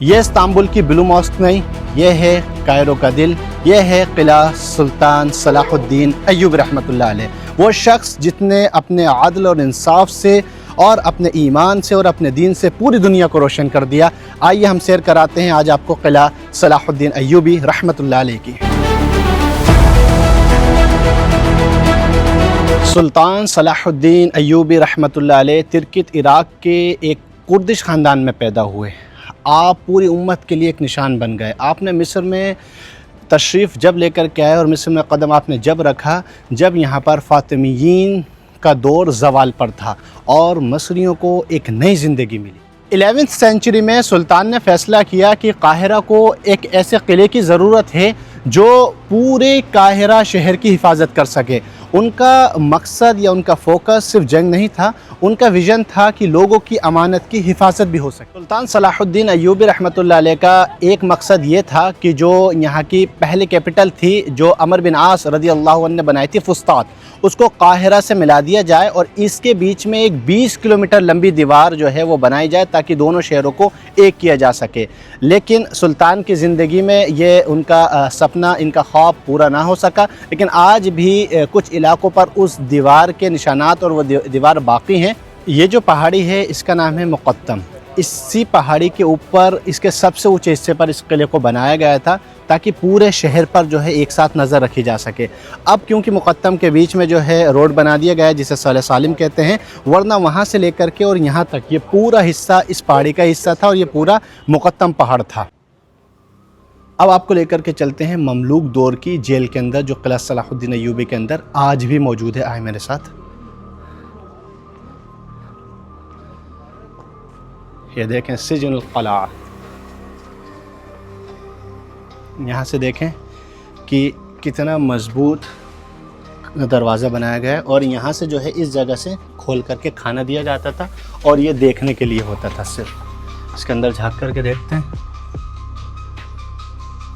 ये इस्तांबुल की blue mask नहीं, ये है कायरो का दिल, ये है किला सुल्तान सलाहुद्दीन अय्यूबी रहमतुल्लाह अलैह। वो शख्स जितने अपने आदल और इंसाफ से और अपने ईमान से और अपने दीन से पूरी दुनिया को रोशन कर दिया। आइए हम सैर कराते हैं आज आपको किला सलाहुद्दीन अय्यूबी रहमतुल्लाह अलैह की। सुल्तान सलाहुद्दीन अय्यूबी रहमतुल्लाह अलैह तिर्कित इराक़ के एक कुर्दिश ख़ानदान में पैदा हुए। आप पूरी उम्मत के लिए एक निशान बन गए। आपने मिस्र में तशरीफ़ जब लेकर के आए और मिस्र में कदम आपने जब रखा जब यहाँ पर फ़ातिमीयीन का दौर ज़वाल पर था और मसरियों को एक नई ज़िंदगी मिली। 11वीं सेंचुरी में सुल्तान ने फ़ैसला किया कि काहिरा को एक ऐसे किले की ज़रूरत है जो पूरे काहिरा शहर की हिफाजत कर सके। उनका मकसद या उनका फोकस सिर्फ जंग नहीं था, उनका विज़न था कि लोगों की अमानत की हिफाजत भी हो सके। सुल्तान सलाहुद्दीन अय्यूबी रहमतुल्लाह अलैह का एक मकसद ये था कि जो यहाँ की पहली कैपिटल थी जो अमर बिन आस रज़ी अल्लाह अन्हु ने बनाई थी फुस्तात, उसको काहिरा से मिला दिया जाए और इसके बीच में एक 20 किलोमीटर लंबी दीवार जो है वो बनाई जाए ताकि दोनों शहरों को एक किया जा सके। लेकिन सुल्तान की ज़िंदगी में ये उनका सपना, इनका ख्वाब पूरा ना हो सका। लेकिन आज भी कुछ इलाकों पर उस दीवार के निशानात और वो दीवार बाकी हैं। ये जो पहाड़ी है इसका नाम है मुक़त्तम। इसी पहाड़ी के ऊपर इसके सबसे ऊंचे हिस्से पर इस किले को बनाया गया था ताकि पूरे शहर पर जो है एक साथ नज़र रखी जा सके। अब क्योंकि मुक़त्तम के बीच में जो है रोड बना दिया गया है जिसे सले सालिम कहते हैं, वरना वहाँ से लेकर के और यहाँ तक ये पूरा हिस्सा इस पहाड़ी का हिस्सा था और ये पूरा मुक़त्तम पहाड़ था। अब आपको लेकर के चलते हैं ममलूक दौर की जेल के अंदर जो किला सलाहुद्दीन अय्यूबी के अंदर आज भी मौजूद है। आए मेरे साथ। ये देखें सिजनुल क़ला। यहाँ से देखें कि कितना मज़बूत दरवाज़ा बनाया गया है और यहाँ से जो है इस जगह से खोल करके खाना दिया जाता था और ये देखने के लिए होता था। सिर्फ इसके अंदर झांक करके देखते हैं,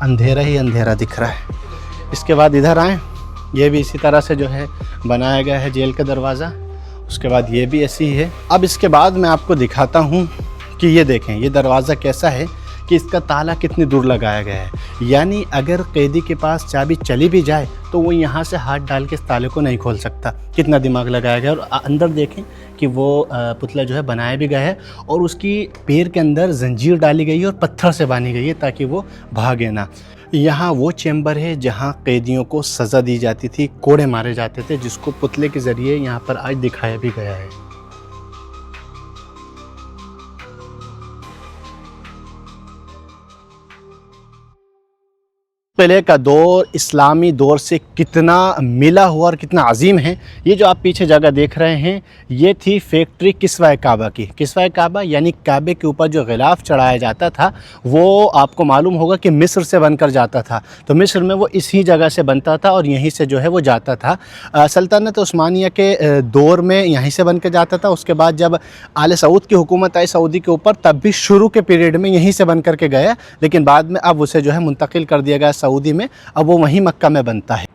अंधेरा ही अंधेरा दिख रहा है। इसके बाद इधर आएँ, ये भी इसी तरह से जो है बनाया गया है जेल का दरवाज़ा। उसके बाद ये भी ऐसी ही है। अब इसके बाद मैं आपको दिखाता हूँ कि ये देखें ये दरवाज़ा कैसा है कि इसका ताला कितनी दूर लगाया गया है। यानी अगर कैदी के पास चाबी चली भी जाए तो वो यहाँ से हाथ डाल के इस ताले को नहीं खोल सकता। कितना दिमाग लगाया गया। और अंदर देखें कि वो पुतला जो है बनाया भी गया है और उसकी पैर के अंदर जंजीर डाली गई है और पत्थर से बांधी गई है ताकि वो भागे ना। यहाँ वो चैम्बर है जहाँ कैदियों को सज़ा दी जाती थी, कोड़े मारे जाते थे, जिसको पुतले के ज़रिए यहाँ पर आज दिखाया भी गया है। किले का दौर इस्लामी दौर से कितना मिला हुआ और कितना अजीम है। ये जो आप पीछे जगह देख रहे हैं ये थी फैक्ट्री किस्वा काबा की। किस्वा काबा यानी काबे के ऊपर जो गिलाफ चढ़ाया जाता था वो आपको मालूम होगा कि मिस्र से बनकर जाता था। तो मिस्र में वो इसी जगह से बनता था और यहीं से जो है वो जाता था। सल्तनत उस्मानिया के दौर में यहीं से बन कर जाता था। उसके बाद जब आले सऊद की हुकूमत आई सऊदी के ऊपर, तब भी शुरू के पीरियड में यहीं से बन कर के गया, लेकिन बाद में अब उसे जो है मुंतकिल कर दिया गया सऊदी में। अब वो वहीं मक्का में बनता है।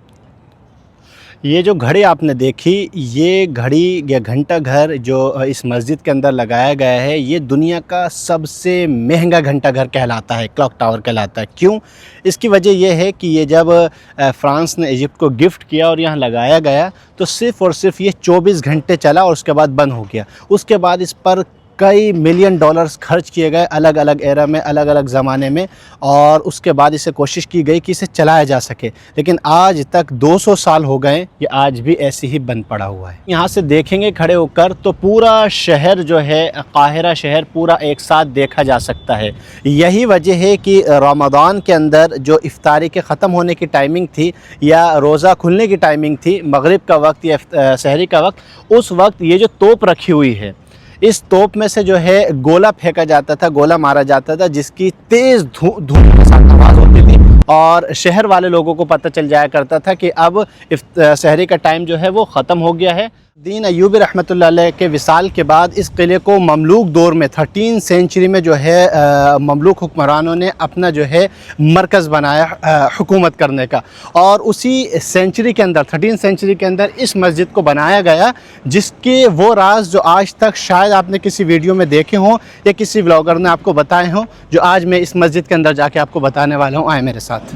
ये जो घड़ी आपने देखी, ये घड़ी या घंटा घर जो इस मस्जिद के अंदर लगाया गया है, ये दुनिया का सबसे महंगा घंटा घर कहलाता है, क्लॉक टावर कहलाता है। क्यों? इसकी वजह यह है कि ये जब फ्रांस ने इजिप्ट को गिफ्ट किया और यहाँ लगाया गया तो सिर्फ़ और सिर्फ ये 24 घंटे चला और उसके बाद बंद हो गया। उसके बाद इस पर कई मिलियन डॉलर्स खर्च किए गए अलग अलग एरा में, अलग अलग ज़माने में, और उसके बाद इसे कोशिश की गई कि इसे चलाया जा सके। लेकिन आज तक 200 साल हो गए, ये आज भी ऐसे ही बंद पड़ा हुआ है। यहाँ से देखेंगे खड़े होकर तो पूरा शहर जो है काहिरा शहर पूरा एक साथ देखा जा सकता है। यही वजह है कि रमज़ान के अंदर जो इफ्तारी के ख़त्म होने की टाइमिंग थी या रोज़ा खुलने की टाइमिंग थी, मगरिब का वक्त या सहरी का वक्त, उस वक्त ये जो तोप रखी हुई है इस तोप में से जो है गोला फेंका जाता था, गोला मारा जाता था, जिसकी तेज़ धूम के साथ आवाज़ होती थी और शहर वाले लोगों को पता चल जाया करता था कि अब सहरी का टाइम जो है वो ख़त्म हो गया है। दीन अय्यूबी रहमतुल्लाह अलैह के विसाल के बाद इस किले को ममलूक दौर में 13 सेंचुरी में जो है ममलूक हुक्मरानों ने अपना जो है मरकज़ बनाया हुकूमत करने का। और उसी सेंचुरी के अंदर 13 सेंचुरी के अंदर इस मस्जिद को बनाया गया, जिसके वो राज जो आज तक शायद आपने किसी वीडियो में देखे हों या किसी व्लॉगर ने आपको बताए हों, जो आज मैं इस मस्जिद के अंदर जाके आपको बताने वाला हूँ। आए मेरे साथ।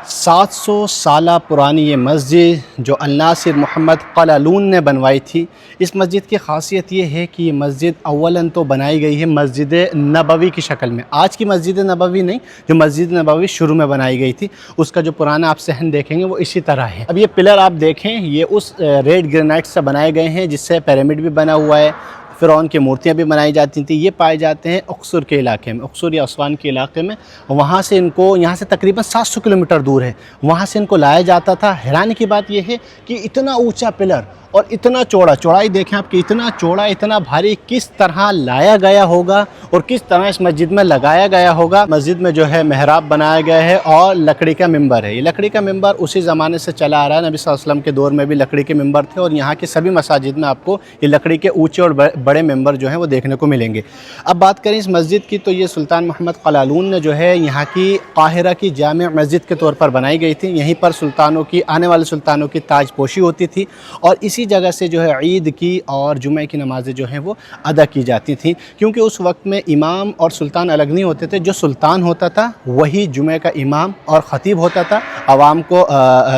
700 साल पुरानी ये मस्जिद जो अल-नासिर मोहम्मद क़लालून ने बनवाई थी। इस मस्जिद की ख़ासियत ये है कि ये मस्जिद अव्वलन तो बनाई गई है मस्जिद नबवी की शक्ल में। आज की मस्जिद नबवी नहीं, जो मस्जिद नबवी शुरू में बनाई गई थी उसका जो पुराना आप सहन देखेंगे वो इसी तरह है। अब ये पिलर आप देखें, ये उस रेड ग्रेनाइट से बनाए गए हैं जिससे पिरामिड भी बना हुआ है, फ़िरौन की मूर्तियाँ भी बनाई जाती थी। ये पाए जाते हैं अक्सर के इलाके में, अक्सर या अस्वान के इलाके में। वहाँ से इनको, यहाँ से तकरीबन 700 किलोमीटर दूर है, वहाँ से इनको लाया जाता था। हैरानी की बात यह है कि इतना ऊंचा पिलर और इतना चौड़ा, चौड़ाई देखें आपकी, इतना चौड़ा, इतना भारी, किस तरह लाया गया होगा और किस तरह इस मस्जिद में लगाया गया होगा। मस्जिद में जो है मेहराब बनाया गया है और लकड़ी का मिंबर है। ये लकड़ी का मिंबर उसी ज़माने से चला आ रहा है, नबी सल्लल्लाहु अलैहि वसल्लम के दौर में भी लकड़ी के मिंबर थे और यहाँ की सभी मसाजिद में आपको ये लकड़ी के ऊँचे और बड़े मिंबर जो हैं वो देखने को मिलेंगे। अब बात करें इस मस्जिद की, तो ये सुल्तान मोहम्मद क़लालून ने जो है यहाँ की काहिरा की जामे मस्जिद के तौर पर बनाई गई थी। यहीं पर सुल्तानों की, आने वाले सुल्तानों की ताजपोशी होती थी और इसी जगह से जो है ईद की और जुमे की नमाज़ें जो हैं वो अदा की जाती थी, क्योंकि उस वक्त में इमाम और सुल्तान अलग नहीं होते थे। जो सुल्तान होता था वही जुमे का इमाम और ख़तीब होता था। आवाम को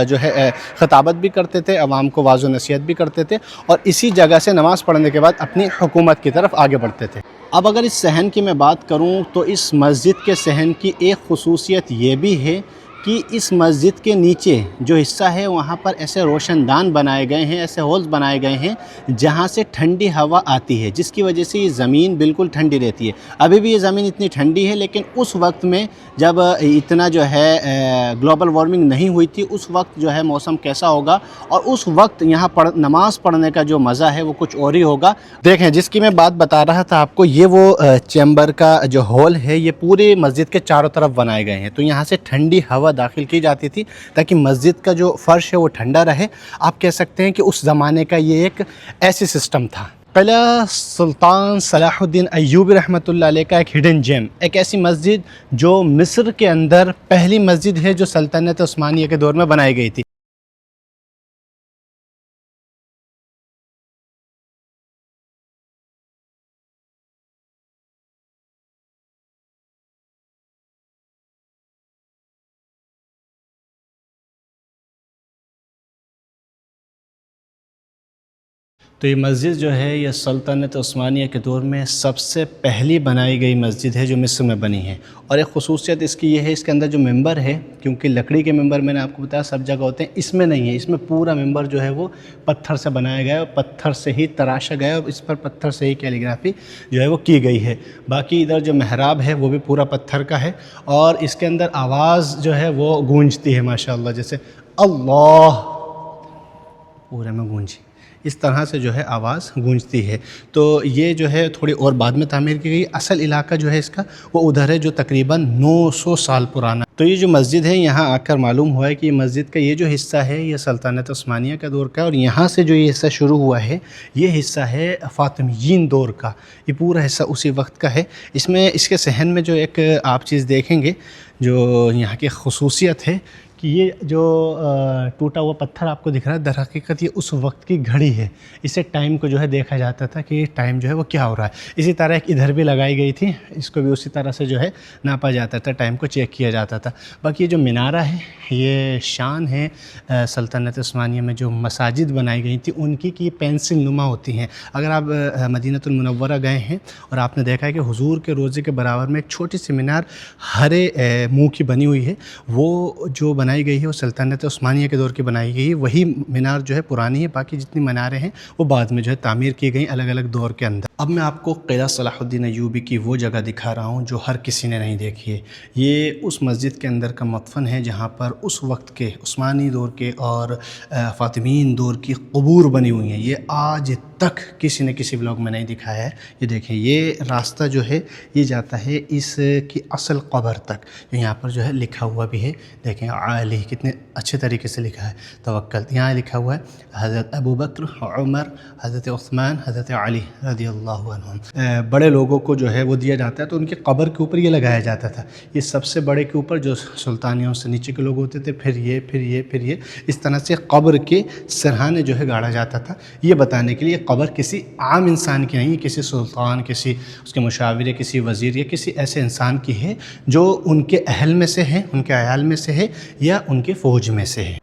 जो है ख़िताबत भी करते थे, आवाम को वाज़ो नसीहत भी करते थे और इसी जगह से नमाज़ पढ़ने के बाद अपनी हुकूमत की तरफ आगे बढ़ते थे। अब अगर इस सहन की मैं बात करूं तो इस मस्जिद के सहन की एक ख़ुसूसियत ये भी है कि इस मस्जिद के नीचे जो हिस्सा है वहाँ पर ऐसे रोशनदान बनाए गए हैं, ऐसे होल्स बनाए गए हैं जहाँ से ठंडी हवा आती है, जिसकी वजह से ये ज़मीन बिल्कुल ठंडी रहती है। अभी भी ये ज़मीन इतनी ठंडी है, लेकिन उस वक्त में जब इतना जो है ग्लोबल वार्मिंग नहीं हुई थी, उस वक्त जो है मौसम कैसा होगा और उस वक्त यहाँ नमाज़ पढ़ने का जो मज़ा है वो कुछ और ही होगा। देखें, जिसकी मैं बात बता रहा था आपको, ये वो चैम्बर का जो हॉल है ये पूरे मस्जिद के चारों तरफ बनाए गए हैं। तो यहाँ से ठंडी हवा दाखिल की जाती थी ताकि मस्जिद का जो फ़र्श है वो ठंडा रहे। आप कह सकते हैं कि उस ज़माने का ये एक ऐसी सिस्टम था। पहला सुल्तान सलाहुद्दीन अय्यूबी रहमतुल्लाह अलैह का एक हिडन जेम, एक ऐसी मस्जिद जो मिस्र के अंदर पहली मस्जिद है जो सल्तनत उस्मानिया के दौर में बनाई गई थी। तो ये मस्जिद जो है ये सल्तनत उस्मानिया के दौर में सबसे पहली बनाई गई मस्जिद है जो मिस्र में बनी है। और एक ख़ुसूसियत इसकी ये है, इसके अंदर जो मेंबर है, क्योंकि लकड़ी के मेंबर मैंने आपको बताया सब जगह होते हैं, इसमें नहीं है। इसमें पूरा मेंबर जो है वो पत्थर से बनाया गया है और पत्थर से ही तराशा गया है और इस पर पत्थर से ही कैलीग्राफी जो है वो की गई है। बाकी इधर जो मेहराब है वो भी पूरा पत्थर का है और इसके अंदर आवाज़ जो है वो गूंजती है माशाअल्लाह, जैसे अल्लाह पूरे में गूंजी, इस तरह से जो है आवाज़ गूंजती है। तो ये जो है थोड़ी और बाद में तामीर की गई। असल इलाका जो है इसका वो उधर है जो तकरीबन 900 साल पुराना। तो ये जो मस्जिद है यहाँ आकर मालूम हुआ है कि मस्जिद का ये जो हिस्सा है ये सल्तनत उस्मानिया का दौर का है और यहाँ से जो ये हिस्सा शुरू हुआ है ये हिस्सा है फ़ातिमीयीन दौर का। ये पूरा हिस्सा उसी वक्त का है। इसमें इसके सहन में जो एक आप चीज़ देखेंगे जो यहाँ की ख़ुसूसियत है कि ये जो टूटा हुआ पत्थर आपको दिख रहा है, दर हकीकत ये उस वक्त की घड़ी है। इससे टाइम को जो है देखा जाता था कि टाइम जो है वो क्या हो रहा है। इसी तरह एक इधर भी लगाई गई थी, इसको भी उसी तरह से जो है नापा जाता था, टाइम को चेक किया जाता था। बाकी ये जो मीनारा है ये शान है सल्तनत उस्मानिया में जो मसाजिद बनाई गई थी उनकी कि पेंसिल नुमा होती हैं। अगर आप मदीनतुल मुनव्वरा गए हैं और आपने देखा है कि हुजूर के रोज़े के बराबर में एक छोटी सी मीनार हरे मुँह की बनी हुई है, वो जो बनाई गई है वो सल्तनत उस्मानिया के दौर की बनाई गई है। वही मीनार जो है पुरानी है, बाकी जितनी मीनारें हैं वो बाद में जो है तामीर की गई अलग अलग दौर के अंदर। अब मैं आपको किला सलाहुद्दीन अय्यूबी की वो जगह दिखा रहा हूँ जो हर किसी ने नहीं देखी है। ये उस मस्जिद के अंदर का मदफन है जहाँ पर उस वक्त के उस्मानी दौर के और फ़ातिमीन दौर की क़बूर बनी हुई हैं। ये आज तक किसी ने किसी व्लॉग में नहीं दिखाया है। ये देखें, ये रास्ता जो है ये जाता है इसकी असल क़ब्र तक। यहाँ पर जो है लिखा हुआ भी है, देखें अली कितने अच्छे तरीके से लिखा है, तवक्कल। यहाँ लिखा हुआ है हज़रत अबू बकर, उमर, हज़रत उस्मान, हज़रत अली रज़ियल्लाहु अन्हुम। बड़े लोगों को जो है वो दिया जाता है तो उनके कब्र के ऊपर ये लगाया जाता था। ये सबसे बड़े के ऊपर जो सुल्तानियों से नीचे के लोग होते थे, फिर ये इस तरह से कब्र के सरहाने जो है गाड़ा जाता था, ये बताने के लिए कब्र किसी आम इंसान की नहीं, किसी सुल्तान, किसी उसके मुशाविर, किसी वज़ीर या किसी ऐसे इंसान की है जो उनके अहल में से है, उनके अयाल में से है या उनके फ़ौज में से है।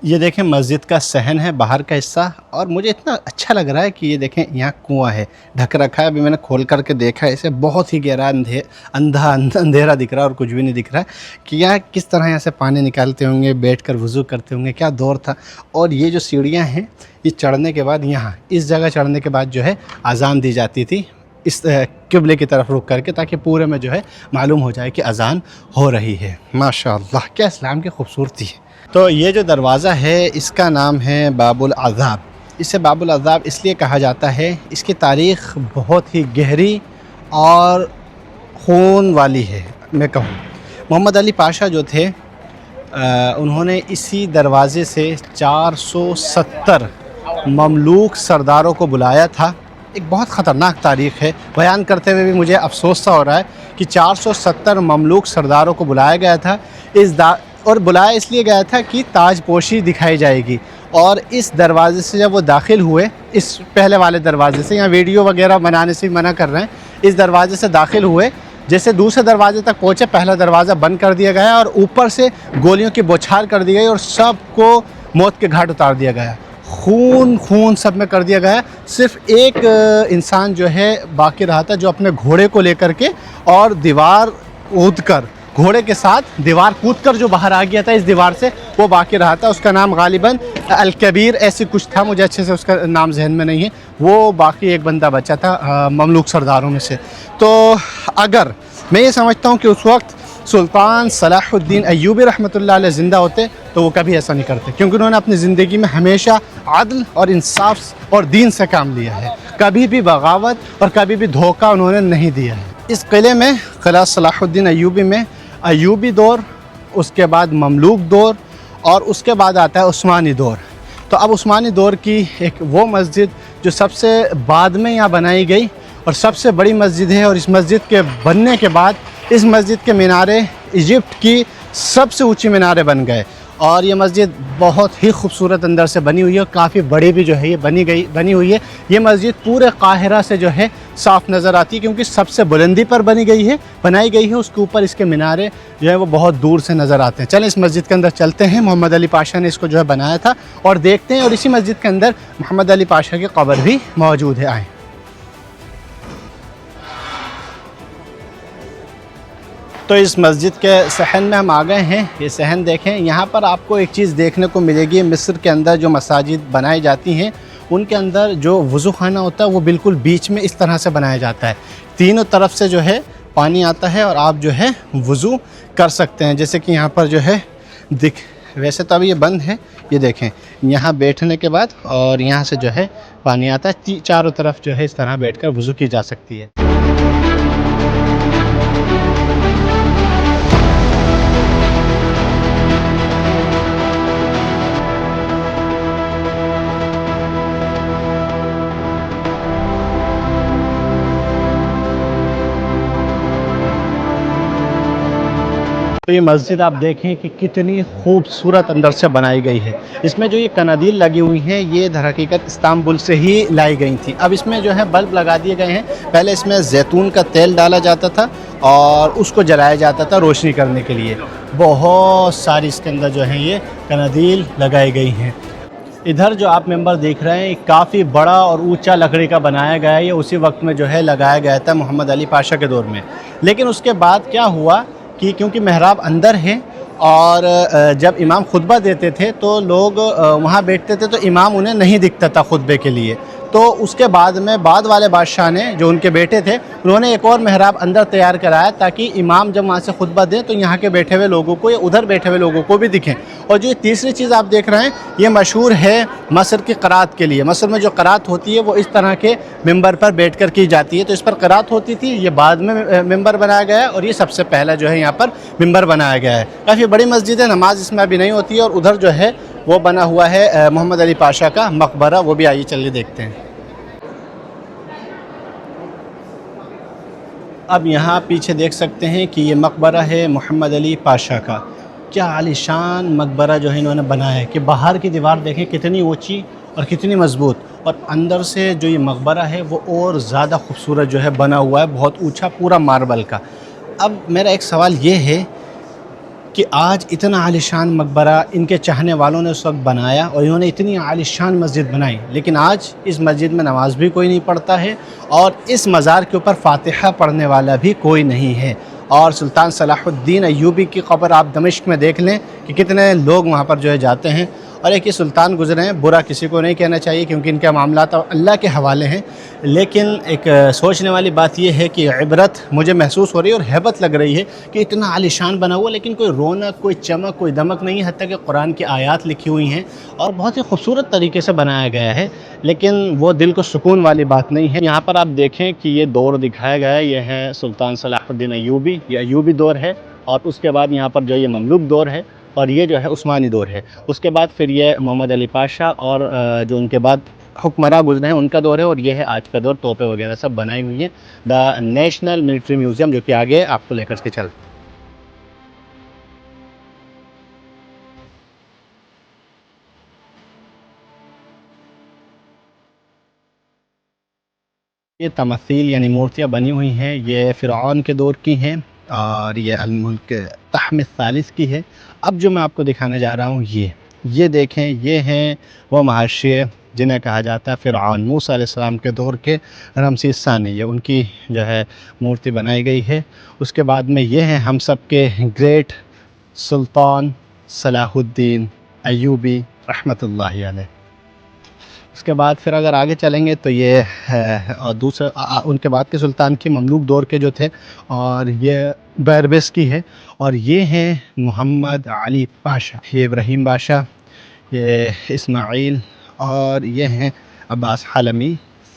ये देखें मस्जिद का सहन है, बाहर का हिस्सा, और मुझे इतना अच्छा लग रहा है कि ये देखें यहाँ कुआं है, ढक रखा है। अभी मैंने खोल करके देखा है, इसे बहुत ही गहरा अंधेरा दिख रहा है और कुछ भी नहीं दिख रहा है कि यहाँ किस तरह यहाँ से पानी निकालते होंगे, बैठकर वज़ू करते होंगे, क्या दौर था। और ये जो सीढ़ियाँ हैं, ये चढ़ने के बाद यहाँ इस जगह चढ़ने के बाद जो है अज़ान दी जाती थी इस क़िबले की तरफ रुख करके, ताकि पूरे में जो है मालूम हो जाए कि अज़ान हो रही है। माशाअल्लाह, क्या इस्लाम की खूबसूरती है। तो ये जो दरवाज़ा है इसका नाम है बाबुल अज़ाब। इसे बाबुल अज़ाब इसलिए कहा जाता है, इसकी तारीख़ बहुत ही गहरी और खून वाली है। मैं कहूँ मोहम्मद अली पाशा जो थे उन्होंने इसी दरवाज़े से 470 ममलूक सरदारों को बुलाया था। एक बहुत ख़तरनाक तारीख़ है, बयान करते हुए भी मुझे अफसोस सा हो रहा है कि 470 ममलूक सरदारों को बुलाया गया था और बुलाया इसलिए गया था कि ताजपोशी दिखाई जाएगी। और इस दरवाज़े से जब वो दाखिल हुए, इस पहले वाले दरवाज़े से, यहाँ वीडियो वगैरह बनाने से मना कर रहे हैं, इस दरवाज़े से दाखिल हुए, जैसे दूसरे दरवाजे तक पहुँचे पहला दरवाज़ा बंद कर दिया गया और ऊपर से गोलियों की बौछार कर दी गई और सबको मौत के घाट उतार दिया गया। खून सब में कर दिया गया। सिर्फ एक इंसान जो है बाकी रहा था, जो अपने घोड़े को लेकर के और दीवार कूदकर, घोड़े के साथ दीवार कूदकर जो बाहर आ गया था इस दीवार से, वो बाकी रहा था। उसका नाम गालिबन अल कबीर ऐसे कुछ था, मुझे अच्छे से उसका नाम जहन में नहीं है। वो बाकी एक बंदा बचा था ममलूक सरदारों में से। तो अगर मैं ये समझता हूँ कि उस वक्त सुल्तान सलाहुद्दीन अय्यूबी रहमतुल्लाह अलैह ज़िंदा होते तो वो कभी ऐसा नहीं करते, क्योंकि उन्होंने अपनी ज़िंदगी में हमेशा अदल और इंसाफ और दीन से काम लिया है। कभी भी बगावत और कभी भी धोखा उन्होंने नहीं दिया है। इस किले में, किला सलाहुद्दीन अय्यूबी में, अय्यूबी दौर, उसके बाद ममलूक दौर और उसके बाद आता है उस्मानी दौर। तो अब उस्मानी दौर की एक वो मस्जिद जो सबसे बाद में यहाँ बनाई गई और सबसे बड़ी मस्जिद है, और इस मस्जिद के बनने के बाद इस मस्जिद के मीनारे इजिप्ट की सबसे ऊंची मीनारे बन गए। और ये मस्जिद बहुत ही खूबसूरत अंदर से बनी हुई है और काफ़ी बड़ी भी जो है ये बनी हुई है। ये मस्जिद पूरे काहिरा से जो है साफ़ नज़र आती है, क्योंकि सबसे बुलंदी पर बनाई गई है। उसके ऊपर इसके मीनारे जो है वो बहुत दूर से नज़र आते हैं। चलें इस मस्जिद के अंदर चलते हैं। मोहम्मद अली पाशा ने इसको जो है बनाया था और देखते हैं। और इसी मस्जिद के अंदर मोहम्मद अली पाशा की कब्र भी मौजूद है। आएँ। तो इस मस्जिद के सहन में हम आ गए हैं। ये सहन देखें, यहाँ पर आपको एक चीज़ देखने को मिलेगी। मिस्र के अंदर जो मसाजिद बनाई जाती हैं उनके अंदर जो वज़ू खाना होता है वो बिल्कुल बीच में इस तरह से बनाया जाता है। तीनों तरफ से जो है पानी आता है और आप जो है वज़ू कर सकते हैं। जैसे कि यहाँ पर जो है वैसे तो अभी ये बंद है, ये देखें यहाँ बैठने के बाद और यहाँ से जो है पानी आता है। चारों तरफ जो है इस तरह बैठकर वज़ू की जा सकती है। तो ये मस्जिद आप देखें कि कितनी खूबसूरत अंदर से बनाई गई है। इसमें जो ये कनादील लगी हुई हैं ये दर हकीकत इस्तांबुल से ही लाई गई थी। अब इसमें जो है बल्ब लगा दिए गए हैं। पहले इसमें जैतून का तेल डाला जाता था और उसको जलाया जाता था रोशनी करने के लिए। बहुत सारी इसके अंदर जो है ये कनादील लगाई गई हैं। इधर जो आप मेंबर देख रहे हैं काफ़ी बड़ा और ऊंचा लकड़ी का बनाया गया है। ये उसी वक्त में जो है लगाया गया था मोहम्मद अली पाशा के दौर में। लेकिन उसके बाद क्या हुआ कि क्योंकि मेहराब अंदर है और जब इमाम खुतबा देते थे तो लोग वहाँ बैठते थे, तो इमाम उन्हें नहीं दिखता था खुतबे के लिए। तो उसके बाद में बाद वाले बादशाह ने, जो उनके बेटे थे, उन्होंने एक और मेहराब अंदर तैयार कराया ताकि इमाम जब वहाँ से खुतबा दें तो यहाँ के बैठे हुए लोगों को या उधर बैठे हुए लोगों को भी दिखें। और जो तीसरी चीज़ आप देख रहे हैं, ये मशहूर है मसर की क़रात के लिए। मसर में जो क़रात होती है वो इस तरह के मिंबर पर बैठ कर की जाती है, तो इस पर क़रात होती थी। ये बाद में मिंबर बनाया गया है और ये सबसे पहला जो है यहाँ पर मिंबर बनाया गया है। काफ़ी बड़ी मस्जिद है, नमाज इसमें अभी नहीं होती है। और उधर जो है वो बना हुआ है मोहम्मद अली पाशा का मकबरा, वो भी आइए चलिए देखते हैं। अब यहाँ पीछे देख सकते हैं कि ये मकबरा है मोहम्मद अली पाशा का। क्या आलीशान मकबरा जो है इन्होंने बनाया है कि बाहर की दीवार देखें कितनी ऊंची और कितनी मज़बूत, और अंदर से जो ये मकबरा है वो और ज़्यादा खूबसूरत जो है बना हुआ है, बहुत ऊंचा, पूरा मार्बल का। अब मेरा एक सवाल ये है कि आज इतना आलीशान मकबरा इनके चाहने वालों ने उस वक्त बनाया और इन्होंने इतनी आलीशान मस्जिद बनाई, लेकिन आज इस मस्जिद में नमाज भी कोई नहीं पढ़ता है और इस मज़ार के ऊपर फ़ातिहा पढ़ने वाला भी कोई नहीं है। और सुल्तान सलाहुद्दीन अय्यूबी की क़ब्र आप दमिश्क में देख लें कि कितने लोग वहाँ पर जो है जाते हैं। और एक ये सुल्तान गुज़रे हैं, बुरा किसी को नहीं कहना चाहिए क्योंकि इनके मामला तो अल्लाह के हवाले हैं, लेकिन एक सोचने वाली बात यह है कि इबरत मुझे महसूस हो रही है और हैबत लग रही है कि इतना आलीशान बना हुआ, लेकिन कोई रौनक, कोई चमक, कोई दमक नहीं है। हत्ता कि कुरान की आयत लिखी हुई हैं और बहुत ही खूबसूरत तरीके से बनाया गया है, लेकिन वो दिल को सुकून वाली बात नहीं है। यहाँ पर आप देखें कि ये दौर दिखाया गया है, ये है सुल्तान सलाहुद्दीन अय्यूबी, ये अय्यूबी दौर है। और उसके बाद यहाँ पर जो ये ममलूक दौर है और ये जो है उस्मानी दौर है। उसके बाद फिर ये मोहम्मद अली पाशा और जो उनके बाद हुक्मरान गुजरे हैं उनका दौर है। और ये है आज का दौर, तोपें वगैरह सब बनाई हुई हैं। द नेशनल मिलिट्री म्यूज़ियम, जो कि आगे आपको लेकर के चल। ये तमसील यानी मूर्तियाँ बनी हुई हैं, ये फ़िरऔन के दौर की हैं और ये अल-मुल्क तहमिस सालिस की है। अब जो मैं आपको दिखाने जा रहा हूँ, ये देखें, ये हैं वो महाशय जिन्हें कहा जाता है फ़िरऔन, मूसा अलैहिस्सलाम के दौर के रमसीस सानी, ये उनकी जो है मूर्ति बनाई गई है। उसके बाद में ये हैं हम सब के ग्रेट सुल्तान सलाहुद्दीन अय्यूबी रहमतुल्लाहि अलैह। उसके बाद फिर अगर आगे चलेंगे तो ये है और दूसरा उनके बाद के सुल्तान के ममलूक दौर के जो थे, और ये बैरबस की है। और ये हैं मोहम्मद अली पाशा, ये इब्राहिम बादशाह, ये इस्माइल, और ये हैं अब्बास हलमी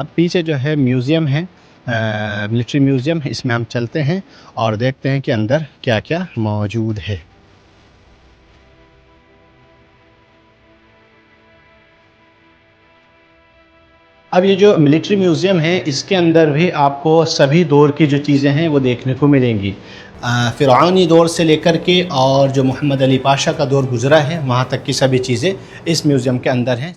अब पीछे जो है म्यूज़ियम है, मिलिट्री म्यूज़ियम, इसमें हम चलते हैं और देखते हैं कि अंदर क्या क्या मौजूद है। अब ये जो मिलिट्री म्यूज़ियम है, इसके अंदर भी आपको सभी दौर की जो चीज़ें हैं वो देखने को मिलेंगी। फ़िरऔनी दौर से लेकर के और जो मोहम्मद अली पाशा का दौर गुज़रा है वहाँ तक की सभी चीज़ें इस म्यूज़ियम के अंदर हैं।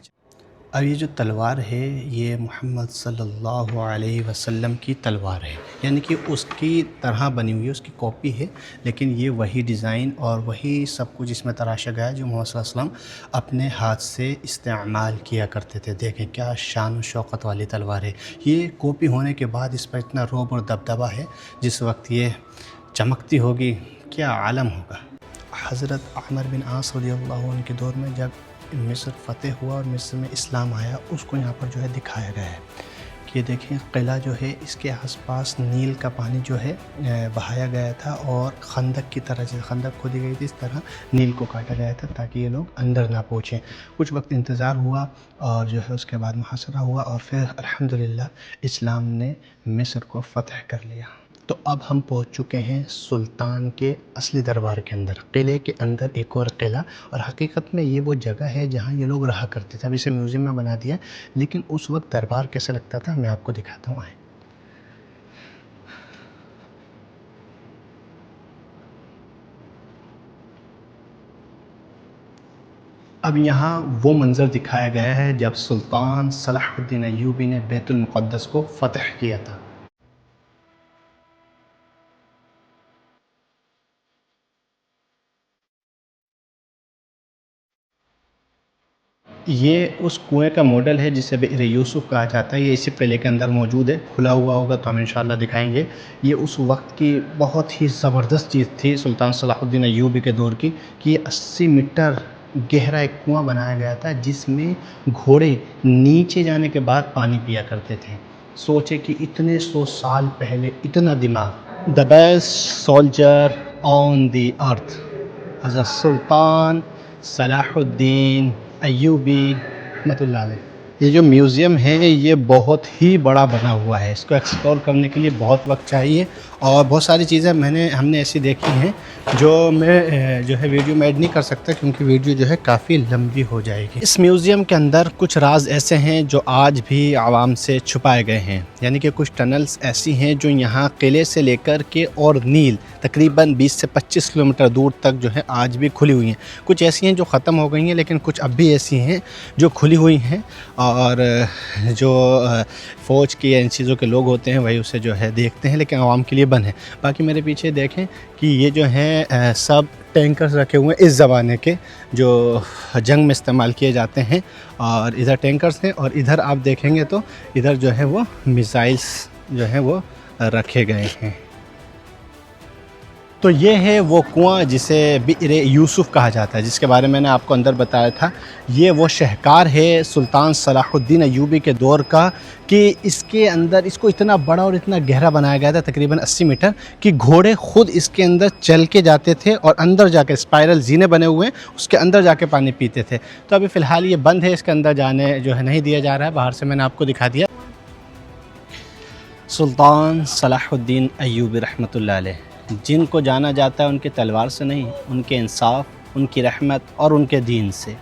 और ये जो तलवार है, ये मोहम्मद सल्लल्लाहु अलैहि वसल्लम की तलवार है, यानी कि उसकी तरह बनी हुई है, उसकी कॉपी है, लेकिन ये वही डिज़ाइन और वही सब कुछ इसमें तराशा गया है जो मोहम्मद सल्लल्लाहु अलैहि वसल्लम अपने हाथ से इस्तेमाल किया करते थे। देखें क्या शान और शौकत वाली तलवार है। ये कॉपी होने के बाद इस पर इतना रौब और दबदबा है, जिस वक्त ये चमकती होगी क्या आलम होगा। हज़रत अमर बिन आस रज़ियल्लाहु अन्हु के दौर में जब मिस्र फ़तेह हुआ और मिस्र में इस्लाम आया, उसको यहाँ पर जो है दिखाया गया है कि ये देखें किला जो है, इसके आसपास नील का पानी जो है बहाया गया था और खंदक की तरह, जैसे खंदक खोदी गई थी इस तरह नील को काटा गया था ताकि ये लोग अंदर ना पहुँचें। कुछ वक्त इंतज़ार हुआ और जो है उसके बाद मुहासरा हुआ और फिर अल्हम्दुलिल्लाह इस्लाम ने मिस्र को फ़तह कर लिया। तो अब हम पहुंच चुके हैं सुल्तान के असली दरबार के अंदर, किले के अंदर एक और किला। और हकीकत में ये वो जगह है जहाँ ये लोग रहा करते थे। अब इसे म्यूज़ियम में बना दिया, लेकिन उस वक्त दरबार कैसे लगता था मैं आपको दिखाता हूँ। आए अब यहाँ वो मंज़र दिखाया गया है जब सुल्तान सलाहुद्दीन अय्यूबी ने बैतुल मुक़द्दस को फ़तह किया था। ये उस कुएं का मॉडल है जिसे बि'r यूसुफ कहा जाता है। ये इसी किले के अंदर मौजूद है, खुला हुआ होगा तो हम इंशाल्लाह दिखाएंगे। ये उस वक्त की बहुत ही ज़बरदस्त चीज़ थी सुल्तान सलाहुद्दीन अय्यूबी के दौर की, कि 80 मीटर गहरा एक कुआं बनाया गया था जिसमें घोड़े नीचे जाने के बाद पानी पिया करते थे। सोचे कि इतने 100 साल पहले इतना दिमाग। The best soldier on the earth हज़रत सुल्तान सलाहुद्दीन अय्यूबी रहमतुल्लाह अलैह। ये जो म्यूज़ियम है ये बहुत ही बड़ा बना हुआ है, इसको एक्सप्लोर करने के लिए बहुत वक्त चाहिए और बहुत सारी चीज़ें हमने ऐसी देखी हैं जो मैं जो है वीडियो में ऐड नहीं कर सकता क्योंकि वीडियो जो है काफ़ी लंबी हो जाएगी। इस म्यूज़ियम के अंदर कुछ राज ऐसे हैं जो आज भी आवाम से छुपाए गए हैं, यानी कि कुछ टनल्स ऐसी हैं जो यहाँ किले से लेकर के और नील तकरीबन 20 से 25 किलोमीटर दूर तक जो है आज भी खुली हुई हैं। कुछ ऐसी हैं जो ख़त्म हो गई हैं लेकिन कुछ अब भी ऐसी हैं जो खुली हुई हैं और जो फ़ौज की इन चीज़ों के लोग होते हैं वही उसे जो है देखते हैं, लेकिन आवाम के लिए बंद है। बाकी मेरे पीछे देखें कि ये जो हैं सब टैंकर्स रखे हुए हैं इस ज़माने के जो जंग में इस्तेमाल किए जाते हैं, और इधर टैंकर्स हैं और इधर आप देखेंगे तो इधर जो है वो मिसाइल्स जो हैं वो रखे गए हैं। तो ये है वो कुआं जिसे बि'r यूसुफ कहा जाता है, जिसके बारे में मैंने आपको अंदर बताया था। ये वो शहकार है सुल्तान सलाहुद्दीन अय्यूबी के दौर का कि इसके अंदर इसको इतना बड़ा और इतना गहरा बनाया गया था तकरीबन 80 मीटर कि घोड़े खुद इसके अंदर चल के जाते थे और अंदर जाकर स्पाइरल जीने बने हुए हैं उसके अंदर जाके पानी पीते थे। तो अभी फ़िलहाल ये बंद है, इसके अंदर जाने जो है नहीं दिया जा रहा है, बाहर से मैंने आपको दिखा दिया। सुल्तान सलाहुद्दीन अय्यूबी रहमतुल्लाह अलैह, जिनको जाना जाता है उनकी तलवार से नहीं, उनके इंसाफ, उनकी रहमत और उनके दीन से।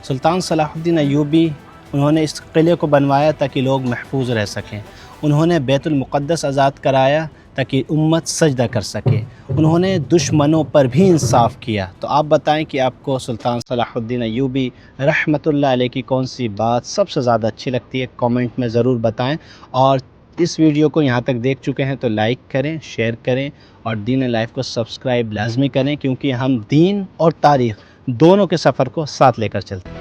सुल्तान सलाहुद्दीन अय्यूबी उन्होंने इस किले को बनवाया ताकि लोग महफूज रह सकें। उन्होंने बैतुल मुक़द्दस आज़ाद कराया ताकि उम्मत सजदा कर सके। उन्होंने दुश्मनों पर भी इंसाफ किया। तो आप बताएं कि आपको सुल्तान सलाहुद्दीन अय्यूबी रहमतुल्लाह अलैह की कौन सी बात सबसे ज़्यादा अच्छी लगती है, कमेंट में ज़रूर बताएं। और इस वीडियो को यहाँ तक देख चुके हैं तो लाइक करें, शेयर करें और दीन लाइफ को सब्सक्राइब लाजमी करें, क्योंकि हम दीन और तारीख़ दोनों के सफ़र को साथ लेकर चलते हैं।